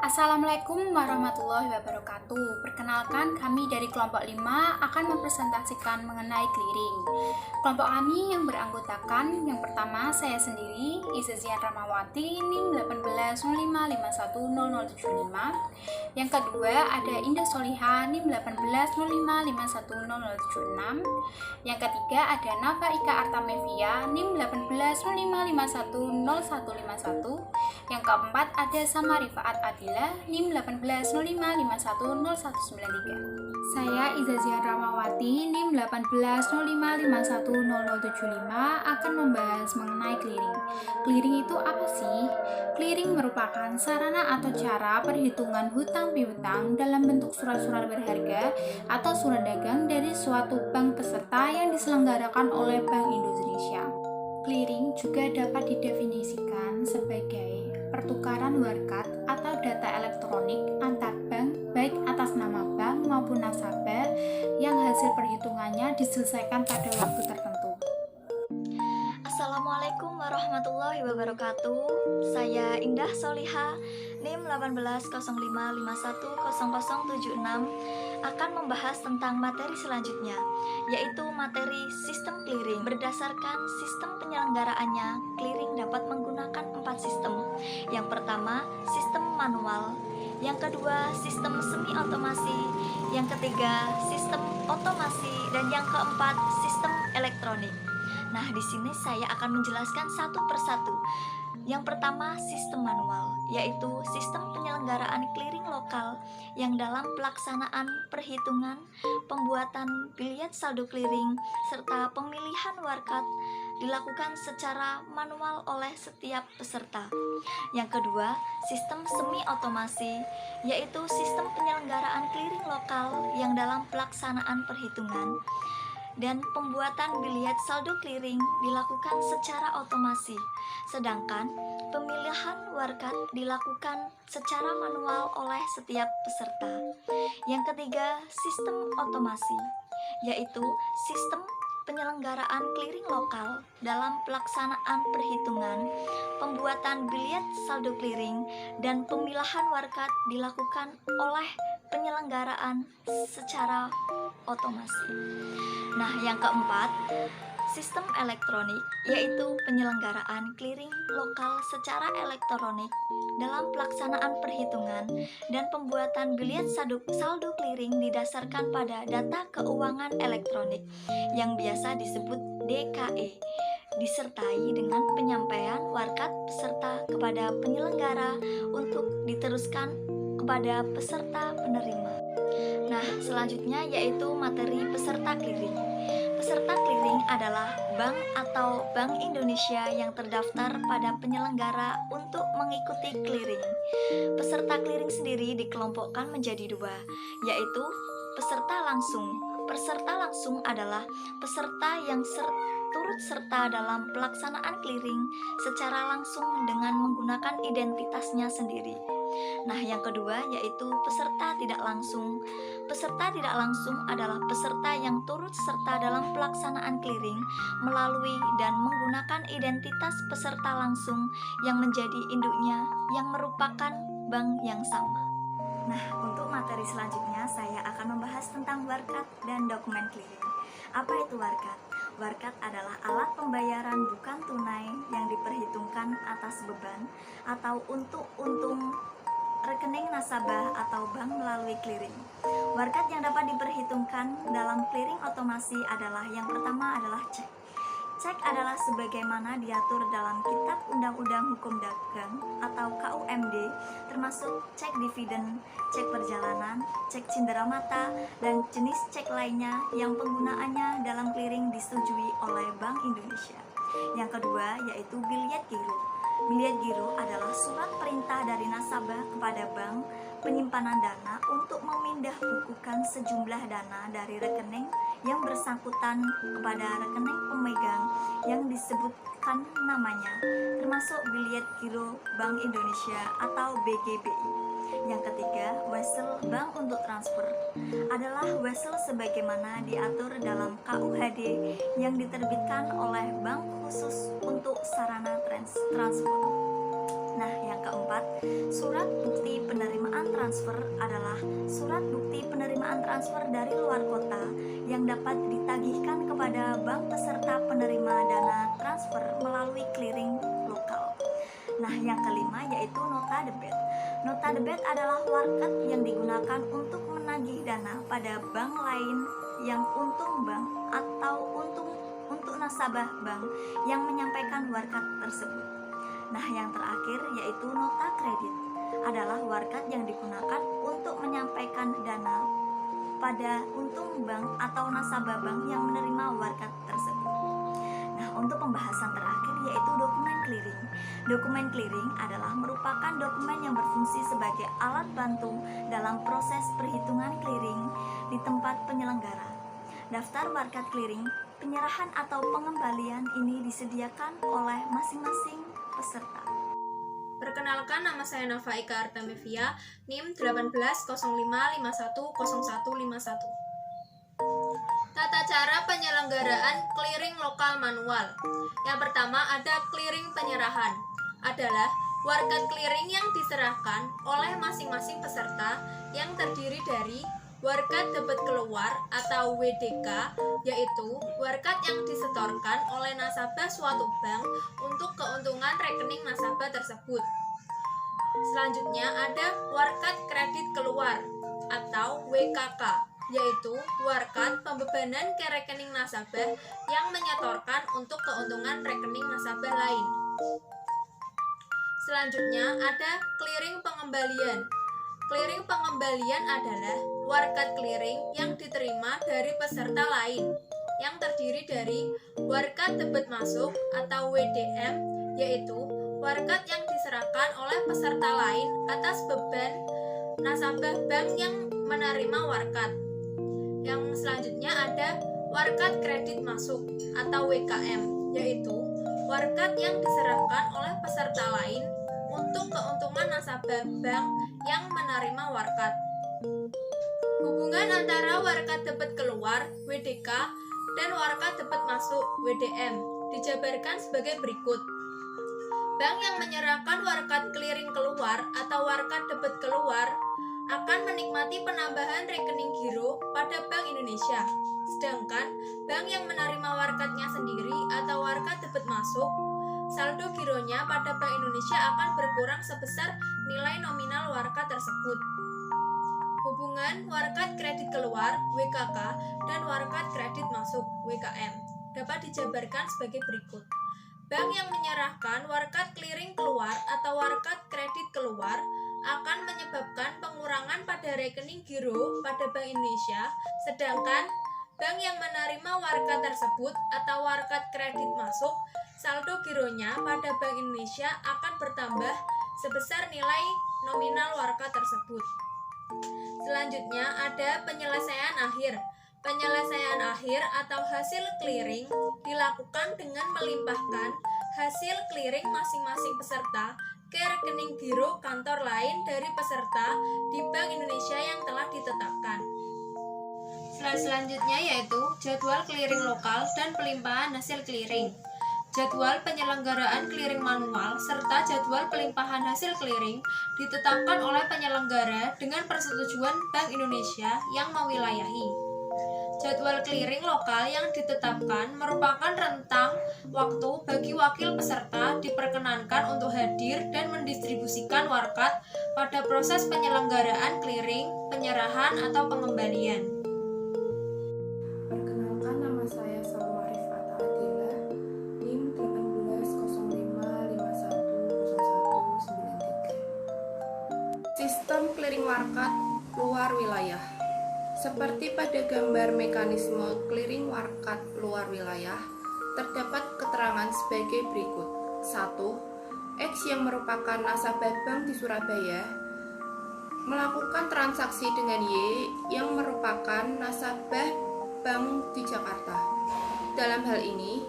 Assalamualaikum warahmatullahi wabarakatuh. Perkenalkan, kami dari kelompok 5 akan mempresentasikan mengenai clearing. Kelompok kami yang beranggotakan, yang pertama saya sendiri, Izazian Ramawati, NIM 1805510075. Yang kedua ada Indah Soliha, NIM 1805510076. Yang ketiga ada Nafa Ika Artamevia, NIM 1805510151. Yang keempat ada Sama Rifaat Adila, NIM 1805510193. Saya Izazian Ramawati, NIM 1805510075 akan membahas mengenai clearing. Clearing itu apa sih? Clearing merupakan sarana atau cara perhitungan hutang piutang dalam bentuk surat-surat berharga atau surat dagang dari suatu bank peserta yang diselenggarakan oleh Bank Indonesia. Clearing juga dapat didefinisikan sebagai pertukaran warkat atau data elektronik antar bank baik atas nama bank maupun nasabah yang hasil perhitungannya diselesaikan pada waktu tertentu. Assalamualaikum warahmatullahi wabarakatuh. Saya Indah Soliha, NIM 1805510076 akan membahas tentang materi selanjutnya, yaitu materi sistem clearing. Berdasarkan sistem penyelenggaraannya, clearing dapat menggunakan 4 sistem. Yang pertama, sistem manual. Yang kedua, sistem semi otomasi. Yang ketiga, sistem otomasi. Dan yang keempat, sistem elektronik. Nah, di sini saya akan menjelaskan satu persatu. Yang pertama, sistem manual, yaitu sistem penyelenggaraan clearing lokal yang dalam pelaksanaan perhitungan, pembuatan bilet saldo clearing, serta pemilihan warkat dilakukan secara manual oleh setiap peserta. Yang kedua, sistem semi otomasi, yaitu sistem penyelenggaraan clearing lokal yang dalam pelaksanaan perhitungan dan pembuatan bilet saldo clearing dilakukan secara otomasi, sedangkan pemilihan warkat dilakukan secara manual oleh setiap peserta. Yang ketiga, sistem otomasi, yaitu sistem penyelenggaraan clearing lokal dalam pelaksanaan perhitungan, pembuatan bilet saldo clearing, dan pemilahan warkat dilakukan oleh penyelenggaraan secara otomasi. Nah, yang keempat, sistem elektronik, yaitu penyelenggaraan clearing lokal secara elektronik dalam pelaksanaan perhitungan dan pembuatan bilet saldo clearing didasarkan pada data keuangan elektronik yang biasa disebut DKE, disertai dengan penyampaian warkat peserta kepada penyelenggara untuk diteruskan kepada peserta penerima. Nah, selanjutnya yaitu materi peserta clearing. Peserta clearing adalah bank atau Bank Indonesia yang terdaftar pada penyelenggara untuk mengikuti clearing. Peserta clearing sendiri dikelompokkan menjadi dua, yaitu peserta langsung. Peserta langsung adalah peserta yang turut serta dalam pelaksanaan clearing secara langsung dengan menggunakan identitasnya sendiri. Nah, yang kedua yaitu peserta tidak langsung. Peserta tidak langsung adalah peserta yang turut serta dalam pelaksanaan clearing melalui dan menggunakan identitas peserta langsung yang menjadi induknya yang merupakan bank yang sama. Nah, untuk materi selanjutnya saya akan membahas tentang warkat dan dokumen clearing. Apa itu warkat? Warkat adalah alat pembayaran bukan tunai yang diperhitungkan atas beban atau untuk untung rekening nasabah atau bank melalui clearing. Warkat yang dapat diperhitungkan dalam clearing otomasi adalah yang pertama adalah cek. Cek adalah sebagaimana diatur dalam Kitab Undang-Undang Hukum Dagang atau KUMD, termasuk cek dividen, cek perjalanan, cek cenderamata, dan jenis cek lainnya yang penggunaannya dalam clearing disetujui oleh Bank Indonesia. Yang kedua yaitu bilet giro. Bilet giro adalah surat perintah dari nasabah kepada bank penyimpanan dana untuk memindah bukukan sejumlah dana dari rekening yang bersangkutan kepada rekening pemegang yang disebutkan namanya, termasuk bilet giro Bank Indonesia atau BGBI. Yang ketiga, wesel bank untuk transfer adalah wesel sebagaimana diatur dalam KUHD yang diterbitkan oleh bank khusus untuk sarana transfer. Nah, yang keempat, surat bukti penerimaan transfer adalah surat bukti penerimaan transfer dari luar kota yang dapat ditagihkan kepada bank peserta penerima dana transfer melalui clearing lokal. Nah, yang kelima yaitu nota debit. Nota debit adalah warkat yang digunakan untuk menagih dana pada bank lain yang untung bank atau untuk nasabah bank yang menyampaikan warkat tersebut. Nah, yang terakhir yaitu nota kredit adalah warkat yang digunakan untuk menyampaikan dana pada untung bank atau nasabah bank yang menerima warkat tersebut. Nah, untuk pembahasan terakhir yaitu dokumen clearing. Dokumen clearing adalah merupakan dokumen yang berfungsi sebagai alat bantu dalam proses perhitungan clearing di tempat penyelenggara. Daftar warkat clearing, penyerahan atau pengembalian ini disediakan oleh masing-masing peserta. Perkenalkan, nama saya Nafa Ika Artamevia, NIM 1805510151. Tata cara penyelenggaraan clearing lokal manual. Yang pertama ada clearing penyerahan. Adalah warkat clearing yang diserahkan oleh masing-masing peserta yang terdiri dari warkat debit keluar atau WDK, yaitu warkat yang disetorkan oleh nasabah suatu bank untuk keuntungan rekening nasabah tersebut. Selanjutnya ada warkat kredit keluar atau WKK, yaitu warkat pembebanan ke rekening nasabah yang menyetorkan untuk keuntungan rekening nasabah lain. Selanjutnya ada clearing pengembalian. Clearing pengembalian adalah warkat clearing yang diterima dari peserta lain yang terdiri dari warkat debit masuk atau WDM, yaitu warkat yang diserahkan oleh peserta lain atas beban nasabah bank yang menerima warkat. Yang selanjutnya ada warkat kredit masuk atau WKM, yaitu warkat yang diserahkan oleh peserta lain untuk keuntungan nasabah bank yang menerima warkat. Hubungan antara warkat debit keluar WDK dan warkat debit masuk WDM dijabarkan sebagai berikut. Bank yang menyerahkan warkat clearing keluar atau warkat debit keluar akan menikmati penambahan rekening giro pada Bank Indonesia. Sedangkan bank yang menerima warkatnya sendiri atau warkat debit masuk, saldo gironya pada Bank Indonesia akan berkurang sebesar nilai nominal warkat tersebut. Hubungan warkat kredit keluar WKK dan warkat kredit masuk WKM dapat dijabarkan sebagai berikut. Bank yang menyerahkan warkat clearing keluar atau warkat kredit keluar akan menyebabkan pengurangan pada rekening giro pada Bank Indonesia, sedangkan bank yang menerima warkat tersebut atau warkat kredit masuk, saldo gironya pada Bank Indonesia akan bertambah sebesar nilai nominal warkat tersebut. Selanjutnya ada penyelesaian akhir. Penyelesaian akhir atau hasil clearing dilakukan dengan melimpahkan hasil clearing masing-masing peserta ke rekening giro kantor lain dari peserta di Bank Indonesia yang telah ditetapkan. Selanjutnya yaitu jadwal clearing lokal dan pelimpahan hasil clearing. Jadwal penyelenggaraan clearing manual serta jadwal pelimpahan hasil clearing ditetapkan oleh penyelenggara dengan persetujuan Bank Indonesia yang mewilayahi. Jadwal clearing lokal yang ditetapkan merupakan rentang waktu bagi wakil peserta diperkenankan untuk hadir dan mendistribusikan warkat pada proses penyelenggaraan clearing, penyerahan, atau pengembalian. Perkenalkan, nama saya Salma Rifata Adila, NIM 1805510193. Sistem clearing warkat luar wilayah. Seperti pada gambar mekanisme clearing warkat luar wilayah, terdapat keterangan sebagai berikut. 1. X yang merupakan nasabah bank di Surabaya melakukan transaksi dengan Y yang merupakan nasabah bank di Jakarta. Dalam hal ini,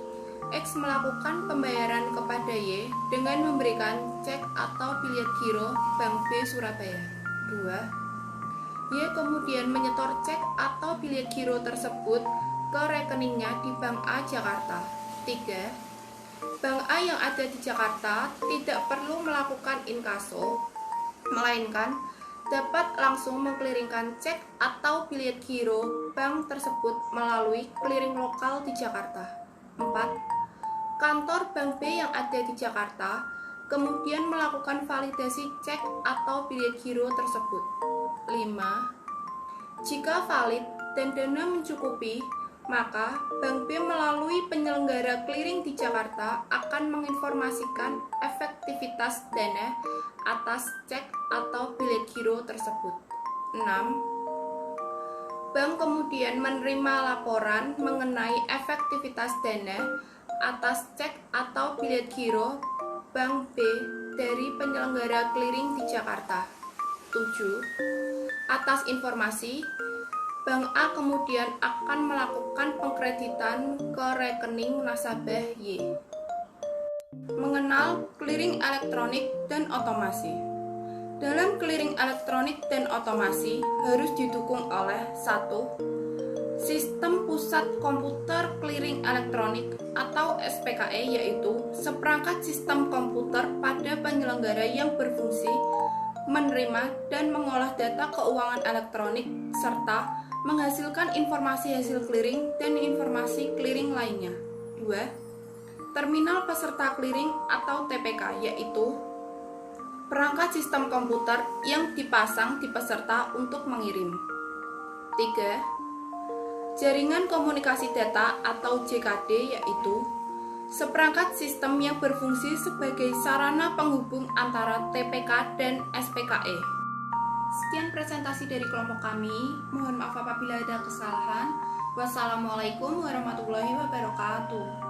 X melakukan pembayaran kepada Y dengan memberikan cek atau bilet giro Bank B Surabaya. 2. Y kemudian menyetor cek atau bilet giro tersebut ke rekeningnya di Bank A Jakarta. 3. Bank A yang ada di Jakarta tidak perlu melakukan inkaso, melainkan dapat langsung mengkliringkan cek atau bilet giro bank tersebut melalui clearing lokal di Jakarta. 4. Kantor Bank B yang ada di Jakarta kemudian melakukan validasi cek atau bilet giro tersebut. 5. Jika valid dan dana mencukupi, maka Bank B melalui penyelenggara clearing di Jakarta akan menginformasikan efektivitas dana atas cek atau bilet giro tersebut. 6. Bank kemudian menerima laporan mengenai efektivitas dana atas cek atau bilet giro Bank B dari penyelenggara clearing di Jakarta. 7. Atas informasi, Bank A kemudian akan melakukan pengkreditan ke rekening nasabah Y. Mengenal clearing elektronik dan otomasi. Dalam clearing elektronik dan otomasi harus didukung oleh 1. Sistem Pusat Komputer Clearing Elektronik atau SPKE, yaitu seperangkat sistem komputer pada penyelenggara yang berfungsi menerima dan mengolah data keuangan elektronik serta menghasilkan informasi hasil clearing dan informasi clearing lainnya. 2. Terminal peserta clearing atau TPK, yaitu perangkat sistem komputer yang dipasang di peserta untuk mengirim. 3. Jaringan komunikasi data atau JKD, yaitu seperangkat sistem yang berfungsi sebagai sarana penghubung antara TPK dan SPKE. Sekian presentasi dari kelompok kami. Mohon maaf apabila ada kesalahan. Wassalamualaikum warahmatullahi wabarakatuh.